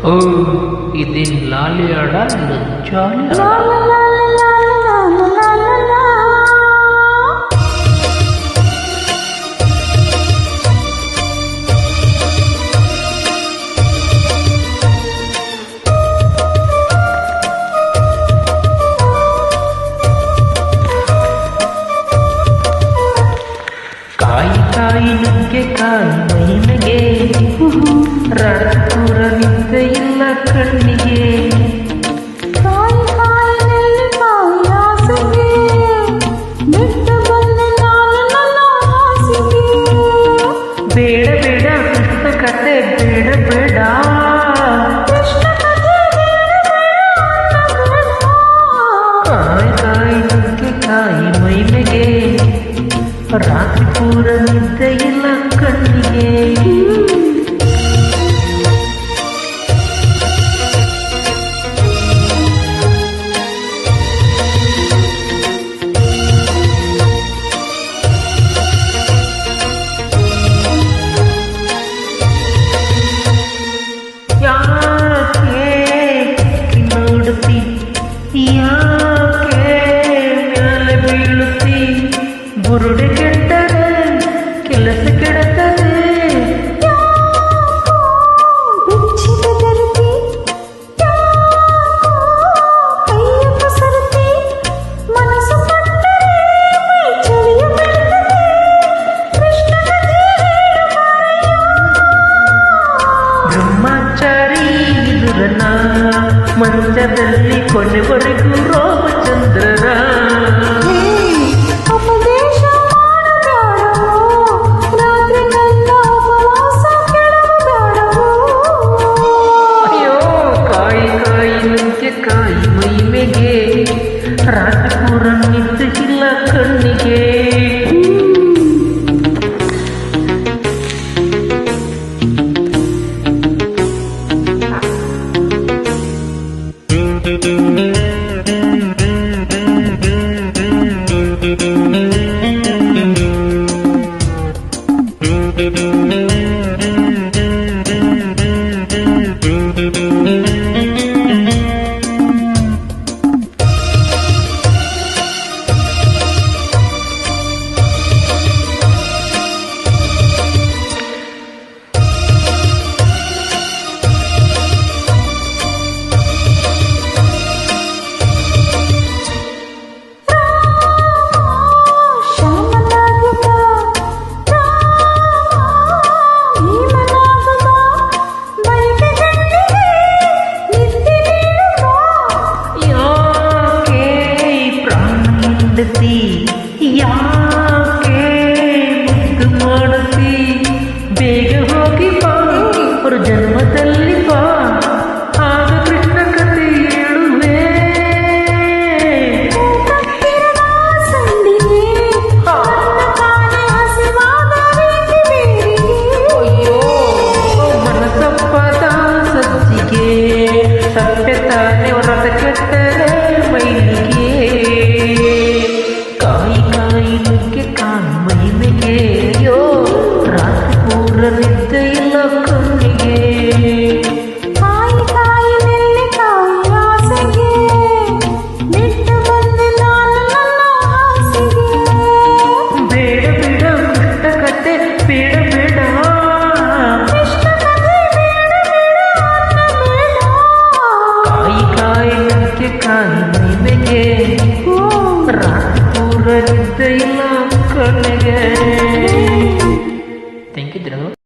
ಓ ಇದೇನ್ ಲಾಲಿ ಆಡ ಜಾಲಿ ಕಾಯಿ ಕಾಯಿ ನುಗ್ಗೆಕಾಯಿ ಮೈಮೆಗೆ ರಣಪುರ ನಿದ್ದ ಇಲ್ಲ ಕಣ್ಣಿಗೆ ಕಾಯಿ ಕಾಯಿ ನೆಲ್ಲಿಕಾಯಿ ಆಸೆಗೆ ಬಿಟ್ಟು ಬಂದೆ ನಾನು ನನ್ನ ಹಾಸಿಗೆ ಬೇಡ ಬೇಡ ಕೃಷ್ಣ ಕತೆ ಬೇಡ ಬೇಡ ಕೃಷ್ಣ ಕಥೆ ಬೇಡ ಬೇಡ ಕಾಯಿ ಕಾಯಿ ನುಗ್ಗೆಕಾಯಿ ಮೈಮೆಗೆ ರಾತ್ರಿ ಪೂರ ನಿದ್ದೆ ಇಲ್ಲ ಕಣ್ಣಿಗೆ ಯಾಕೆ ನೋಡುತ್ತಿ ಯಾಕೆ ಮೇಲೆ ಬೀಳುತ್ತಿ ಬುರುಡೆ ಕೆಟ್ಟರೆ ಕೆಲಸ ಕೆಡುತ್ತದೆ ಬಿಚ್ಚಿದ ಗರುತಿ ಕೈಯ ಪಸರುತಿ ಮನಸ್ಸು ಪಟ್ಟರೆ ಮೈ ಚಳಿಯ ಬಿಡುತ್ತದೆ ಕೃಷ್ಣ ಕಥೆ ಬ್ರಹ್ಮಚಾರಿ ಇದುರನ ಮಂಚದಲ್ಲಿ ಕೊನೆವರೆಗೂ ರಾಮಚಂದ್ರರ ಉಪದೇಶ ಮಾಡಬೇಡವೋ ರಾತ್ರಿ ನನ್ನ ಉಪವಾಸ ಕೆಡಬೇಡವೋ ಅಯ್ಯೋ ಕಾಯಿ ಕಾಯಿ ನುಗ್ಗೆಕಾಯಿ ಮೈಮೆಗೆ ರಾತ್ರಿ ಪೂರ ನಿದ್ದೆ ಇಲ್ಲ ಕಣ್ಣಿಗೆ ಯಾಕೆ ಮುದ್ದು ಮಾಡುತ್ತಿ ಬೇಗ ಹೋಗಿ ಬಾ ಅವ್ರ ಜನ್ಮದಲ್ಲಿ ಬಾ ಆಗ ಕೃಷ್ಣ ಕಥೆ ಹೇಳುವೆ ಅಯ್ಯೋ ಮನಸಪ್ಪದ ಸಜ್ಜಿಗೆ ಸತ್ಯ ತಾನೆ ವ್ರತ ಕೆಟ್ಟರೆ ಮೈಲಿಗೆ ಕಾಯಿ ಕಾಯಿ ನುಗ್ಗೆಕಾಯಿ ಮೈಮೆಗೆ ಅಯ್ಯೋ ರಾತ್ರಿ ಪೂರ ನಿದ್ದೆ ಇಲ್ಲ ಕಣ್ಣಿಗೆ ಕಾಯಿ ಕಾಯಿ ನೆಲ್ಲಿಕಾಯಿ ಆಸೆಗೆ ಬಿಟ್ಟು ಬಂದೆ ನಾನು ನನ್ನ ಹಾಸಿಗೆ ಬೇಡ ಬೇಡ ಕೃಷ್ಣ ಕತೆ ಬೇಡ ಬೇಡ ಕೃಷ್ಣ ಕಥೆ ಬೇಡ ಬೇಡ ಕಾಯಿ ಕಾಯಿ ನುಗ್ಗೆಕಾಯಿ ಮೈಮೆಗೆ ರಾತ್ರಿ ಪೂರ ನಿದ್ದೆ ಇಲ್ಲ ಕಣ್ಣಿಗೆ ಥ್ಯಾಂಕ್ ಯು